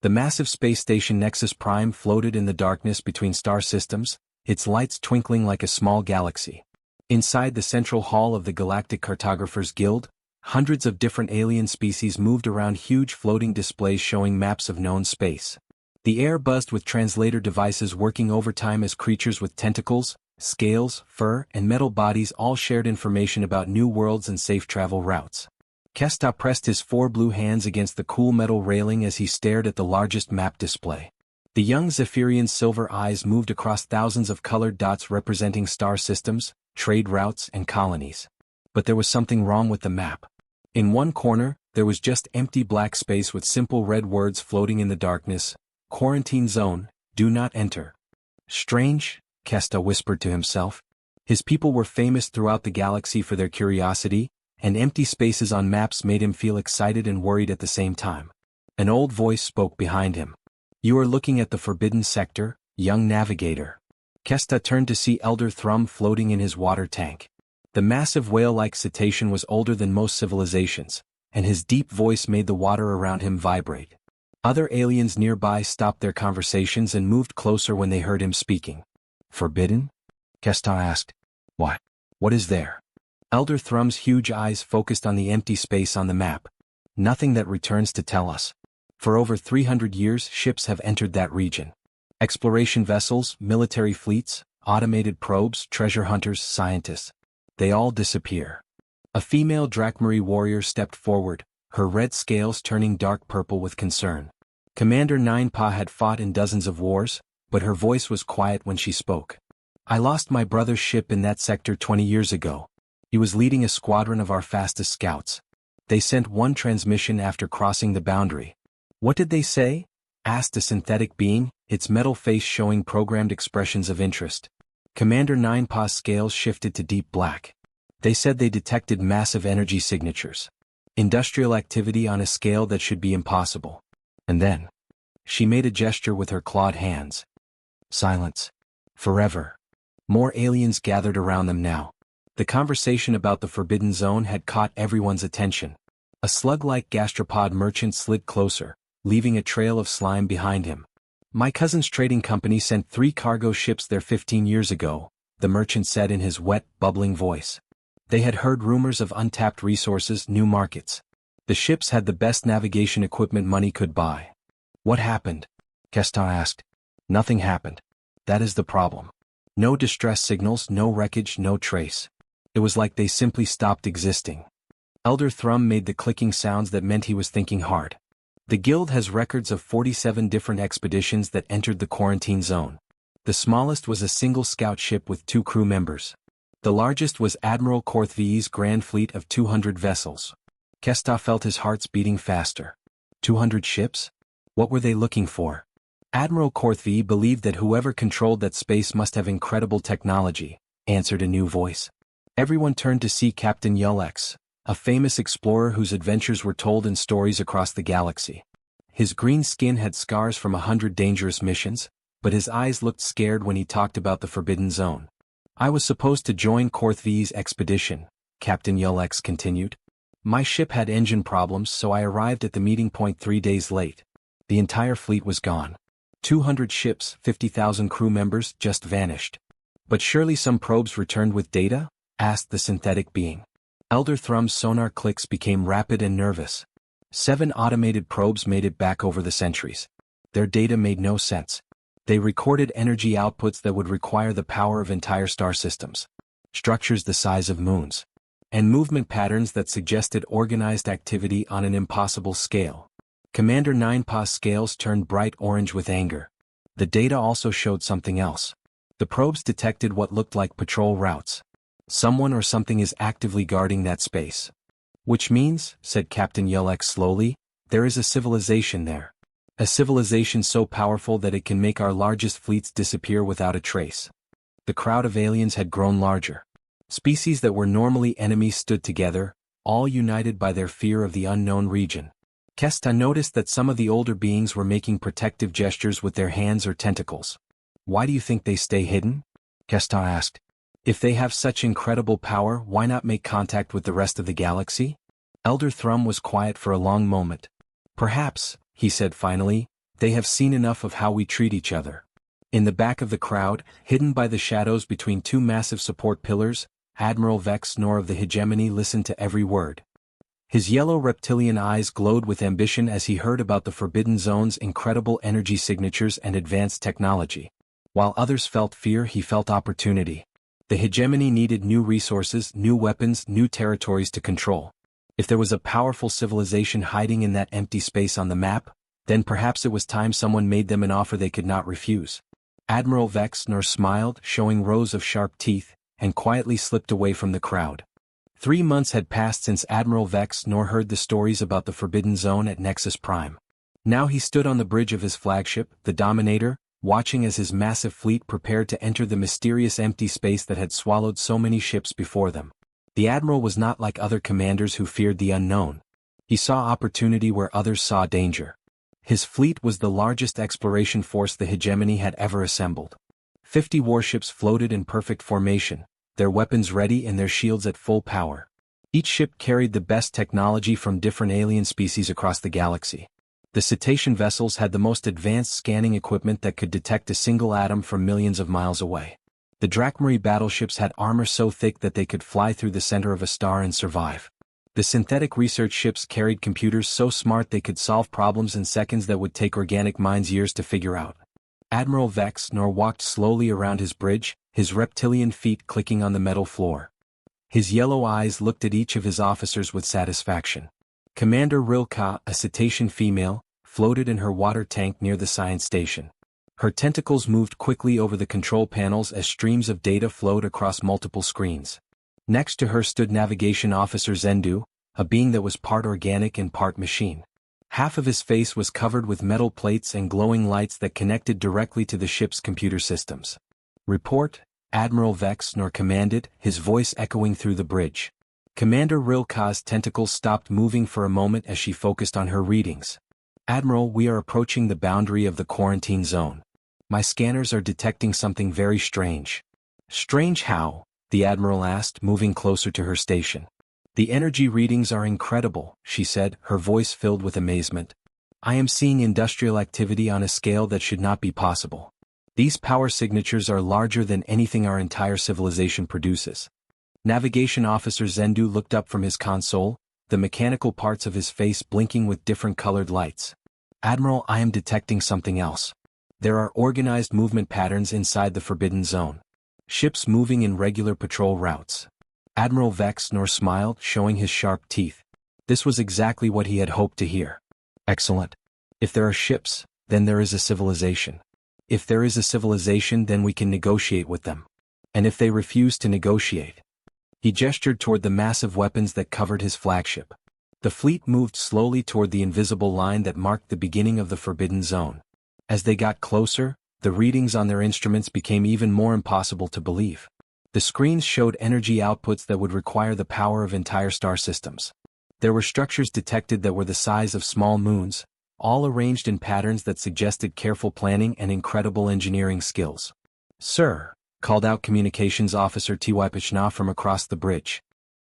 The massive space station Nexus Prime floated in the darkness between star systems, its lights twinkling like a small galaxy. Inside the central hall of the Galactic Cartographers Guild, hundreds of different alien species moved around huge floating displays showing maps of known space. The air buzzed with translator devices working overtime as creatures with tentacles, scales, fur, and metal bodies all shared information about new worlds and safe travel routes. Kesta pressed his 4 blue hands against the cool metal railing as he stared at the largest map display. The young Zephyrian's silver eyes moved across thousands of colored dots representing star systems, trade routes, and colonies. But there was something wrong with the map. In one corner, there was just empty black space with simple red words floating in the darkness: "Quarantine zone, do not enter." Strange, Kesta whispered to himself. His people were famous throughout the galaxy for their curiosity, and empty spaces on maps made him feel excited and worried at the same time. An old voice spoke behind him. "You are looking at the Forbidden Sector, young navigator." Kesta turned to see Elder Thrum floating in his water tank. The massive whale-like cetacean was older than most civilizations, and his deep voice made the water around him vibrate. Other aliens nearby stopped their conversations and moved closer when they heard him speaking. "Forbidden?" Kesta asked. "What? What is there?" Elder Thrum's huge eyes focused on the empty space on the map. "Nothing that returns to tell us. For over 300 years, ships have entered that region. Exploration vessels, military fleets, automated probes, treasure hunters, scientists. They all disappear." A female Drakmari warrior stepped forward, her red scales turning dark purple with concern. Commander Ninepa had fought in dozens of wars, but her voice was quiet when she spoke. "I lost my brother's ship in that sector 20 years ago. He was leading a squadron of our fastest scouts. They sent one transmission after crossing the boundary." "What did they say?" asked a synthetic being, its metal face showing programmed expressions of interest. Commander Ninepa's scales shifted to deep black. "They said they detected massive energy signatures. Industrial activity on a scale that should be impossible. And then..." She made a gesture with her clawed hands. Silence. Forever. More aliens gathered around them now. The conversation about the Forbidden Zone had caught everyone's attention. A slug-like gastropod merchant slid closer, leaving a trail of slime behind him. "My cousin's trading company sent 3 cargo ships there 15 years ago," the merchant said in his wet, bubbling voice. "They had heard rumors of untapped resources, new markets. The ships had the best navigation equipment money could buy." "What happened?" Kesta asked. "Nothing happened. That is the problem. No distress signals, no wreckage, no trace. It was like they simply stopped existing." Elder Thrum made the clicking sounds that meant he was thinking hard. "The Guild has records of 47 different expeditions that entered the quarantine zone. The smallest was a single scout ship with 2 crew members. The largest was Admiral Korthvi's grand fleet of 200 vessels." Kesta felt his heart's beating faster. 200 ships? What were they looking for? Admiral Korthvi believed that whoever controlled that space must have incredible technology, answered a new voice. Everyone turned to see Captain Yulex, a famous explorer whose adventures were told in stories across the galaxy. His green skin had scars from 100 dangerous missions, but his eyes looked scared when he talked about the Forbidden Zone. "I was supposed to join Korthvi's expedition," Captain Yulex continued. "My ship had engine problems, so I arrived at the meeting point 3 days late. The entire fleet was gone. 200 ships, 50,000 crew members just vanished." "But surely some probes returned with data?" asked the synthetic being. Elder Thrum's sonar clicks became rapid and nervous. 7 automated probes made it back over the centuries. Their data made no sense. They recorded energy outputs that would require the power of entire star systems, structures the size of moons, and movement patterns that suggested organized activity on an impossible scale. Commander Ninepa's scales turned bright orange with anger. The data also showed something else. The probes detected what looked like patrol routes. Someone or something is actively guarding that space. "Which means," said Captain Yulex slowly, "there is a civilization there. A civilization so powerful that it can make our largest fleets disappear without a trace." The crowd of aliens had grown larger. Species that were normally enemies stood together, all united by their fear of the unknown region. Kesta noticed that some of the older beings were making protective gestures with their hands or tentacles. "Why do you think they stay hidden?" Kesta asked. "If they have such incredible power, why not make contact with the rest of the galaxy?" Elder Thrum was quiet for a long moment. "Perhaps," he said finally, They have seen enough of how we treat each other. In the back of the crowd, hidden by the shadows between two massive support pillars, Admiral Vex Nor of the Hegemony listened to every word. His yellow reptilian eyes glowed with ambition as he heard about the Forbidden Zone's incredible energy signatures and advanced technology. While others felt fear, he felt opportunity. The Hegemony needed new resources, new weapons, new territories to control. If there was a powerful civilization hiding in that empty space on the map, then perhaps it was time someone made them an offer they could not refuse. Admiral Vex Nor smiled, showing rows of sharp teeth, and quietly slipped away from the crowd. 3 months had passed since Admiral Vex Nor heard the stories about the Forbidden Zone at Nexus Prime. Now he stood on the bridge of his flagship, the Dominator, watching as his massive fleet prepared to enter the mysterious empty space that had swallowed so many ships before them. The Admiral was not like other commanders who feared the unknown. He saw opportunity where others saw danger. His fleet was the largest exploration force the Hegemony had ever assembled. 50 warships floated in perfect formation, their weapons ready and their shields at full power. Each ship carried the best technology from different alien species across the galaxy. The cetacean vessels had the most advanced scanning equipment that could detect a single atom from millions of miles away. The Drakmari battleships had armor so thick that they could fly through the center of a star and survive. The synthetic research ships carried computers so smart they could solve problems in seconds that would take organic minds years to figure out. Admiral Vex Nor walked slowly around his bridge, his reptilian feet clicking on the metal floor. His yellow eyes looked at each of his officers with satisfaction. Commander Rilka, a cetacean female, floated in her water tank near the science station. Her tentacles moved quickly over the control panels as streams of data flowed across multiple screens. Next to her stood Navigation Officer Zendu, a being that was part organic and part machine. Half of his face was covered with metal plates and glowing lights that connected directly to the ship's computer systems. "Report," Admiral Vex Nor commanded, his voice echoing through the bridge. Commander Rilka's tentacles stopped moving for a moment as she focused on her readings. "Admiral, we are approaching the boundary of the quarantine zone. My scanners are detecting something very strange." "Strange how?" the Admiral asked, moving closer to her station. "The energy readings are incredible," she said, her voice filled with amazement. "I am seeing industrial activity on a scale that should not be possible. These power signatures are larger than anything our entire civilization produces." Navigation Officer Zendu looked up from his console, the mechanical parts of his face blinking with different colored lights. "Admiral, I am detecting something else. There are organized movement patterns inside the Forbidden Zone. Ships moving in regular patrol routes." Admiral Vex Nor smiled, showing his sharp teeth. This was exactly what he had hoped to hear. "Excellent. If there are ships, then there is a civilization. If there is a civilization, then we can negotiate with them. And if they refuse to negotiate..." He gestured toward the massive weapons that covered his flagship. The fleet moved slowly toward the invisible line that marked the beginning of the Forbidden Zone. As they got closer, the readings on their instruments became even more impossible to believe. The screens showed energy outputs that would require the power of entire star systems. There were structures detected that were the size of small moons, all arranged in patterns that suggested careful planning and incredible engineering skills. "Sir," called out Communications Officer Tiwipachna from across the bridge.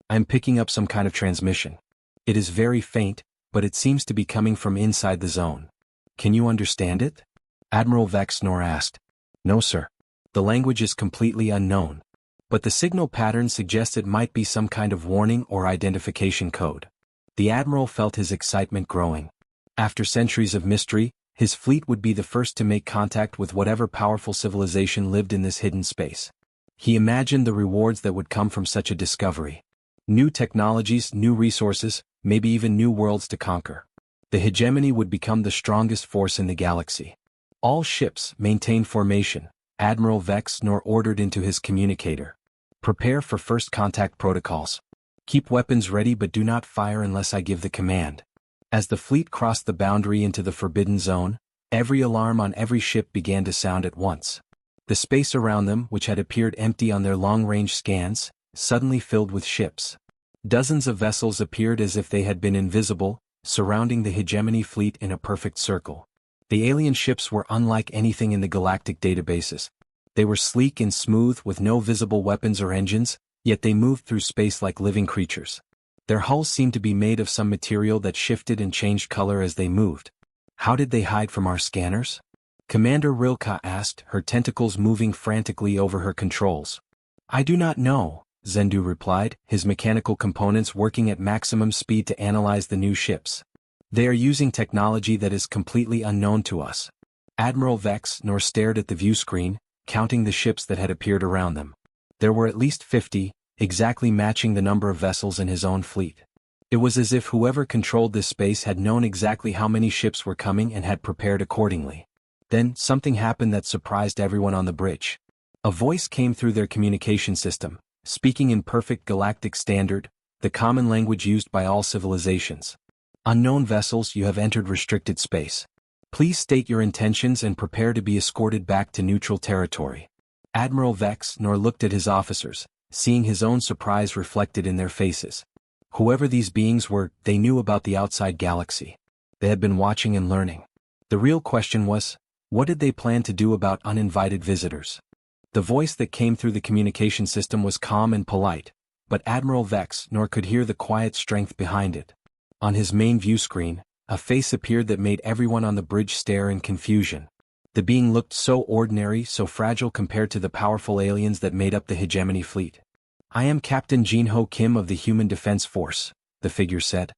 "I am picking up some kind of transmission. It is very faint, but it seems to be coming from inside the zone. Can you understand it?" Admiral Vex Nor asked. "No, sir. The language is completely unknown. But the signal pattern suggests it might be some kind of warning or identification code." The Admiral felt his excitement growing. After centuries of mystery, his fleet would be the first to make contact with whatever powerful civilization lived in this hidden space. He imagined the rewards that would come from such a discovery. New technologies, new resources, maybe even new worlds to conquer. The Hegemony would become the strongest force in the galaxy. "All ships, maintain formation," Admiral Vex Nor ordered into his communicator. "Prepare for first contact protocols. Keep weapons ready but do not fire unless I give the command." As the fleet crossed the boundary into the Forbidden Zone, every alarm on every ship began to sound at once. The space around them, which had appeared empty on their long-range scans, suddenly filled with ships. Dozens of vessels appeared as if they had been invisible, surrounding the Hegemony fleet in a perfect circle. The alien ships were unlike anything in the galactic databases. They were sleek and smooth with no visible weapons or engines, yet they moved through space like living creatures. Their hulls seemed to be made of some material that shifted and changed color as they moved. How did they hide from our scanners? Commander Rilka asked, her tentacles moving frantically over her controls. I do not know, Zendu replied, his mechanical components working at maximum speed to analyze the new ships. They are using technology that is completely unknown to us. Admiral Vex nor stared at the view screen, counting the ships that had appeared around them. There were at least 50, exactly matching the number of vessels in his own fleet. It was as if whoever controlled this space had known exactly how many ships were coming and had prepared accordingly. Then, something happened that surprised everyone on the bridge. A voice came through their communication system, speaking in perfect galactic standard, the common language used by all civilizations. Unknown vessels, you have entered restricted space. Please state your intentions and prepare to be escorted back to neutral territory. Admiral Vex nor looked at his officers, seeing his own surprise reflected in their faces. Whoever these beings were, they knew about the outside galaxy. They had been watching and learning. The real question was, what did they plan to do about uninvited visitors? The voice that came through the communication system was calm and polite, but Admiral Vex nor could hear the quiet strength behind it. On his main view screen, a face appeared that made everyone on the bridge stare in confusion. The being looked so ordinary, so fragile compared to the powerful aliens that made up the hegemony fleet. I am Captain Jinho Kim of the Human Defense Force, the figure said.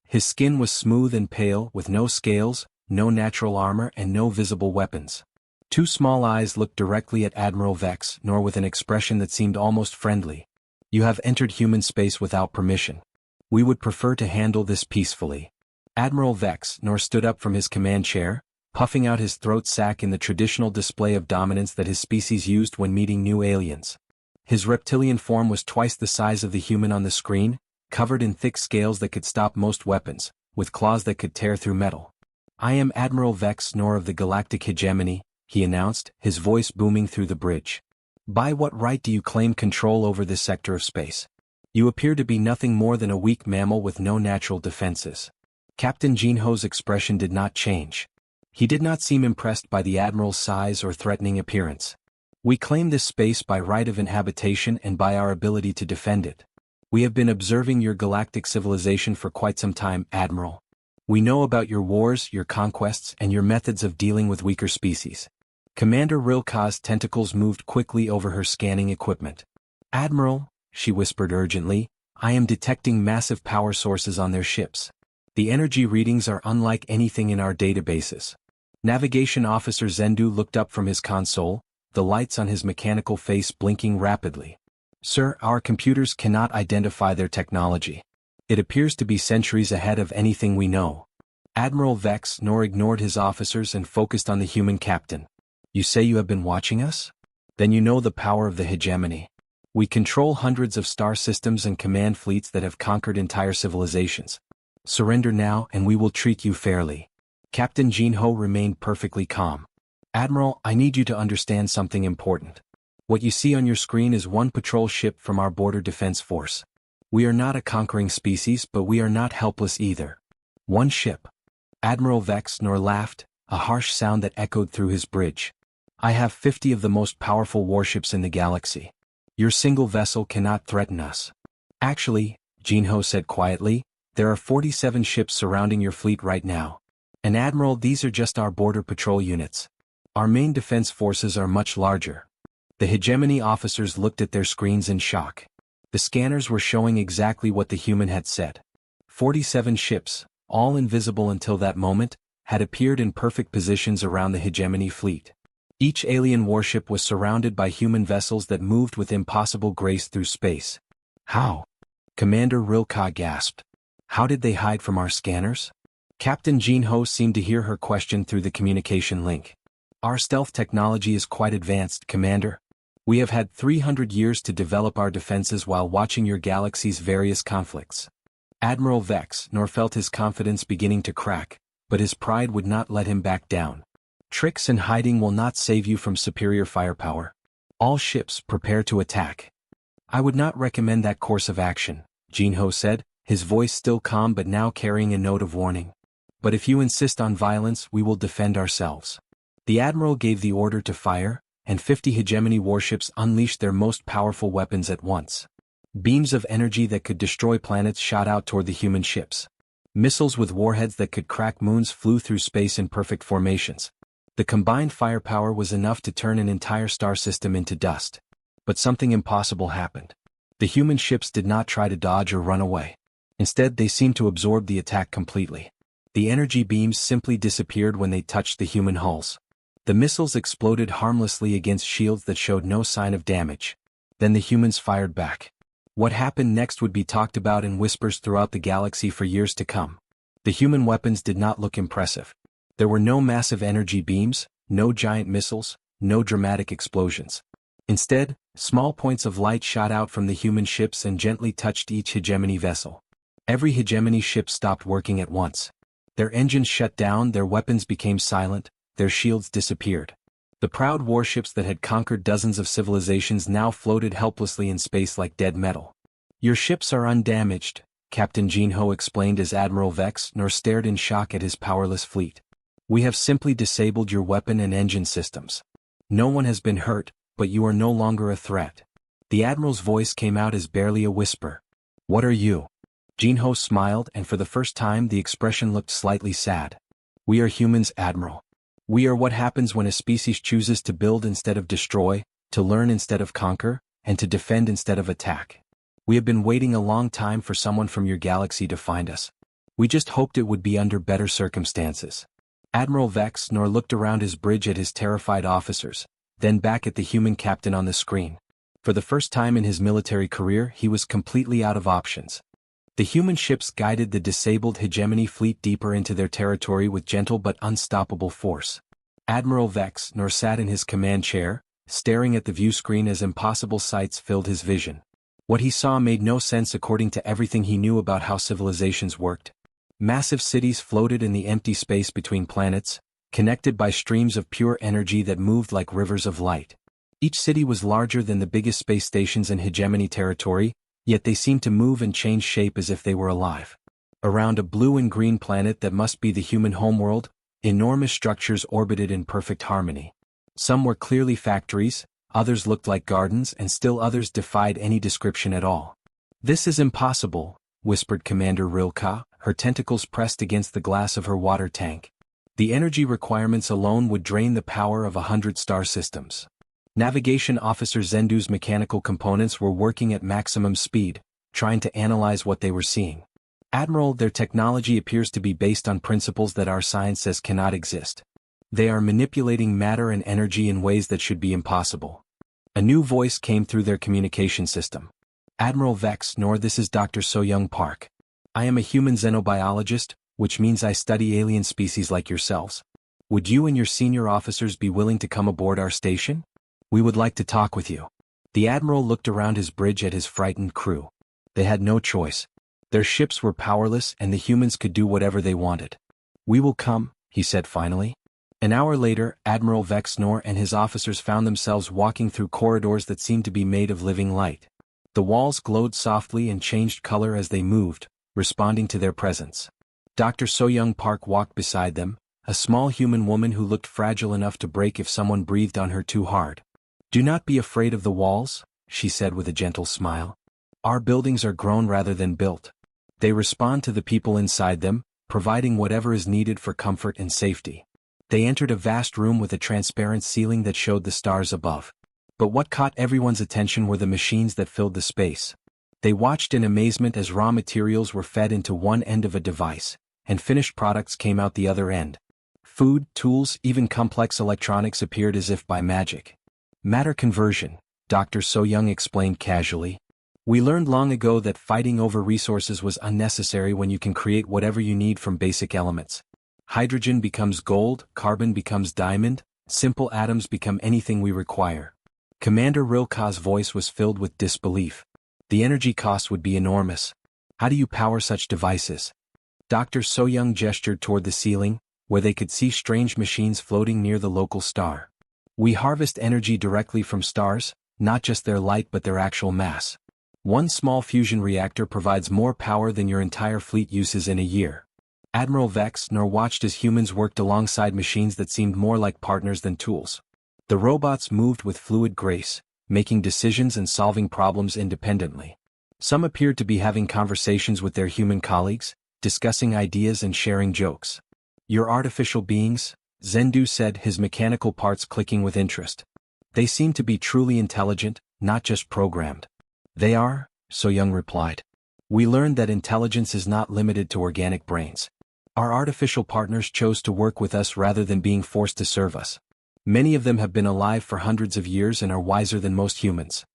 His skin was smooth and pale, with no scales, no natural armor and no visible weapons. Two small eyes looked directly at Admiral Vex nor with an expression that seemed almost friendly. You have entered human space without permission. We would prefer to handle this peacefully. Admiral Vex nor stood up from his command chair, puffing out his throat sac in the traditional display of dominance that his species used when meeting new aliens. His reptilian form was twice the size of the human on the screen, covered in thick scales that could stop most weapons, with claws that could tear through metal. I am Admiral Vex nor of the Galactic Hegemony, he announced, his voice booming through the bridge. By what right do you claim control over this sector of space? You appear to be nothing more than a weak mammal with no natural defenses. Captain Jinho's expression did not change. He did not seem impressed by the Admiral's size or threatening appearance. We claim this space by right of inhabitation and by our ability to defend it. We have been observing your galactic civilization for quite some time, Admiral. We know about your wars, your conquests, and your methods of dealing with weaker species. Commander Rilka's tentacles moved quickly over her scanning equipment. Admiral, she whispered urgently, I am detecting massive power sources on their ships. The energy readings are unlike anything in our databases. Navigation Officer Zendu looked up from his console, the lights on his mechanical face blinking rapidly. Sir, our computers cannot identify their technology. It appears to be centuries ahead of anything we know. Admiral Vex nor ignored his officers and focused on the human captain. You say you have been watching us? Then you know the power of the hegemony. We control hundreds of star systems and command fleets that have conquered entire civilizations. Surrender now and we will treat you fairly. Captain Jinho remained perfectly calm. Admiral, I need you to understand something important. What you see on your screen is one patrol ship from our border defense force. We are not a conquering species, but we are not helpless either. One ship. Admiral Vex nor laughed, a harsh sound that echoed through his bridge. I have 50 of the most powerful warships in the galaxy. Your single vessel cannot threaten us. Actually, Jinho said quietly, there are 47 ships surrounding your fleet right now. And Admiral, these are just our border patrol units. Our main defense forces are much larger. The hegemony officers looked at their screens in shock. The scanners were showing exactly what the human had said. 47 ships, all invisible until that moment, had appeared in perfect positions around the hegemony fleet. Each alien warship was surrounded by human vessels that moved with impossible grace through space. How? Commander Rilka gasped. How did they hide from our scanners? Captain Jinho seemed to hear her question through the communication link. Our stealth technology is quite advanced, Commander. We have had 300 years to develop our defenses while watching your galaxy's various conflicts. Admiral Vex nor felt his confidence beginning to crack, but his pride would not let him back down. Tricks and hiding will not save you from superior firepower. All ships prepare to attack. I would not recommend that course of action, Jinho said, his voice still calm but now carrying a note of warning. But if you insist on violence, we will defend ourselves. The Admiral gave the order to fire, and 50 hegemony warships unleashed their most powerful weapons at once. Beams of energy that could destroy planets shot out toward the human ships. Missiles with warheads that could crack moons flew through space in perfect formations. The combined firepower was enough to turn an entire star system into dust. But something impossible happened. The human ships did not try to dodge or run away. Instead, they seemed to absorb the attack completely. The energy beams simply disappeared when they touched the human hulls. The missiles exploded harmlessly against shields that showed no sign of damage. Then the humans fired back. What happened next would be talked about in whispers throughout the galaxy for years to come. The human weapons did not look impressive. There were no massive energy beams, no giant missiles, no dramatic explosions. Instead, small points of light shot out from the human ships and gently touched each hegemony vessel. Every hegemony ship stopped working at once. Their engines shut down, their weapons became silent, their shields disappeared. The proud warships that had conquered dozens of civilizations now floated helplessly in space like dead metal. "Your ships are undamaged," Captain Jinho explained as Admiral Vex nor stared in shock at his powerless fleet. "We have simply disabled your weapon and engine systems. No one has been hurt, but you are no longer a threat." The Admiral's voice came out as barely a whisper. "What are you?" Jinho smiled, and for the first time the expression looked slightly sad. "We are humans, Admiral. We are what happens when a species chooses to build instead of destroy, to learn instead of conquer, and to defend instead of attack. We have been waiting a long time for someone from your galaxy to find us. We just hoped it would be under better circumstances." Admiral Vex nor looked around his bridge at his terrified officers, then back at the human captain on the screen. For the first time in his military career, he was completely out of options. The human ships guided the disabled hegemony fleet deeper into their territory with gentle but unstoppable force. Admiral Vex nor sat in his command chair, staring at the view screen as impossible sights filled his vision. What he saw made no sense according to everything he knew about how civilizations worked. Massive cities floated in the empty space between planets, connected by streams of pure energy that moved like rivers of light. Each city was larger than the biggest space stations in hegemony territory, yet they seemed to move and change shape as if they were alive. Around a blue and green planet that must be the human homeworld, enormous structures orbited in perfect harmony. Some were clearly factories, others looked like gardens, and still others defied any description at all. "This is impossible," whispered Commander Rilka, her tentacles pressed against the glass of her water tank. "The energy requirements alone would drain the power of 100 star systems." Navigation Officer Zendu's mechanical components were working at maximum speed, trying to analyze what they were seeing. "Admiral, their technology appears to be based on principles that our science says cannot exist. They are manipulating matter and energy in ways that should be impossible." A new voice came through their communication system. "Admiral Vex nor, this is Dr. So-Young Park. I am a human xenobiologist, which means I study alien species like yourselves. Would you and your senior officers be willing to come aboard our station? We would like to talk with you." The Admiral looked around his bridge at his frightened crew. They had no choice. Their ships were powerless and the humans could do whatever they wanted. "We will come," he said finally. An hour later, Admiral Vex nor and his officers found themselves walking through corridors that seemed to be made of living light. The walls glowed softly and changed color as they moved, responding to their presence. Dr. So-Young Park walked beside them, a small human woman who looked fragile enough to break if someone breathed on her too hard. "Do not be afraid of the walls," she said with a gentle smile. "Our buildings are grown rather than built. They respond to the people inside them, providing whatever is needed for comfort and safety." They entered a vast room with a transparent ceiling that showed the stars above. But what caught everyone's attention were the machines that filled the space. They watched in amazement as raw materials were fed into one end of a device, and finished products came out the other end. Food, tools, even complex electronics appeared as if by magic. "Matter conversion," Dr. So-Young explained casually. "We learned long ago that fighting over resources was unnecessary when you can create whatever you need from basic elements. Hydrogen becomes gold, carbon becomes diamond, simple atoms become anything we require." Commander Rilka's voice was filled with disbelief. "The energy cost would be enormous. How do you power such devices?" Dr. So-Young gestured toward the ceiling, where they could see strange machines floating near the local star. "We harvest energy directly from stars, not just their light but their actual mass. One small fusion reactor provides more power than your entire fleet uses in a year." Admiral Vex nor watched as humans worked alongside machines that seemed more like partners than tools. The robots moved with fluid grace, making decisions and solving problems independently. Some appeared to be having conversations with their human colleagues, discussing ideas and sharing jokes. Your artificial beings? Zendu said, his mechanical parts clicking with interest. They seem to be truly intelligent, not just programmed. They are, So Young replied. We learned that intelligence is not limited to organic brains. Our artificial partners chose to work with us rather than being forced to serve us. Many of them have been alive for hundreds of years and are wiser than most humans.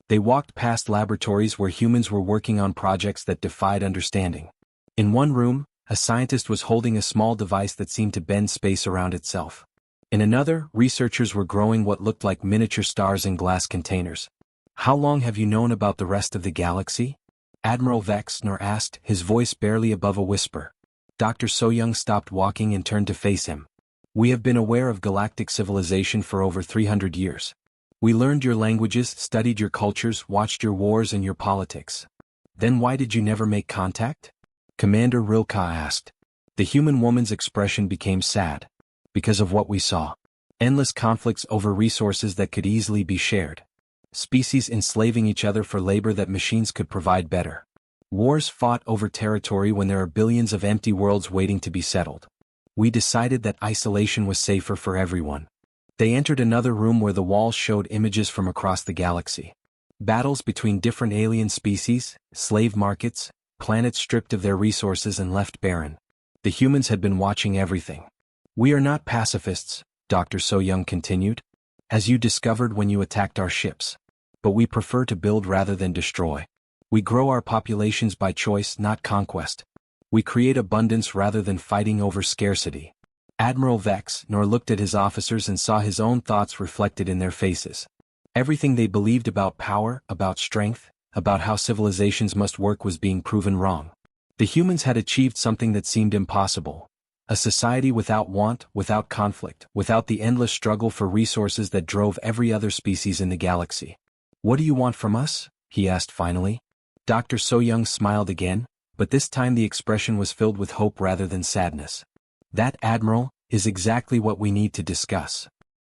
They walked past laboratories where humans were working on projects that defied understanding. In one room, a scientist was holding a small device that seemed to bend space around itself. In another, researchers were growing what looked like miniature stars in glass containers. How long have you known about the rest of the galaxy? Admiral Vexner asked, his voice barely above a whisper. Dr. So-young stopped walking and turned to face him. We have been aware of galactic civilization for over 300 years. We learned your languages, studied your cultures, watched your wars and your politics. Then why did you never make contact? Commander Rilka asked. The human woman's expression became sad. Because of what we saw. Endless conflicts over resources that could easily be shared. Species enslaving each other for labor that machines could provide better. Wars fought over territory when there are billions of empty worlds waiting to be settled. We decided that isolation was safer for everyone. They entered another room where the walls showed images from across the galaxy. Battles between different alien species, slave markets, planets stripped of their resources and left barren. The humans had been watching everything. We are not pacifists, Dr. So-young continued, as you discovered when you attacked our ships. But we prefer to build rather than destroy. We grow our populations by choice, not conquest. We create abundance rather than fighting over scarcity. Admiral Vexner looked at his officers and saw his own thoughts reflected in their faces. Everything they believed about power, about strength, about how civilizations must work was being proven wrong. The humans had achieved something that seemed impossible. A society without want, without conflict, without the endless struggle for resources that drove every other species in the galaxy. What do you want from us? He asked finally. Dr. So-young smiled again, but this time the expression was filled with hope rather than sadness. That, Admiral, is exactly what we need to discuss.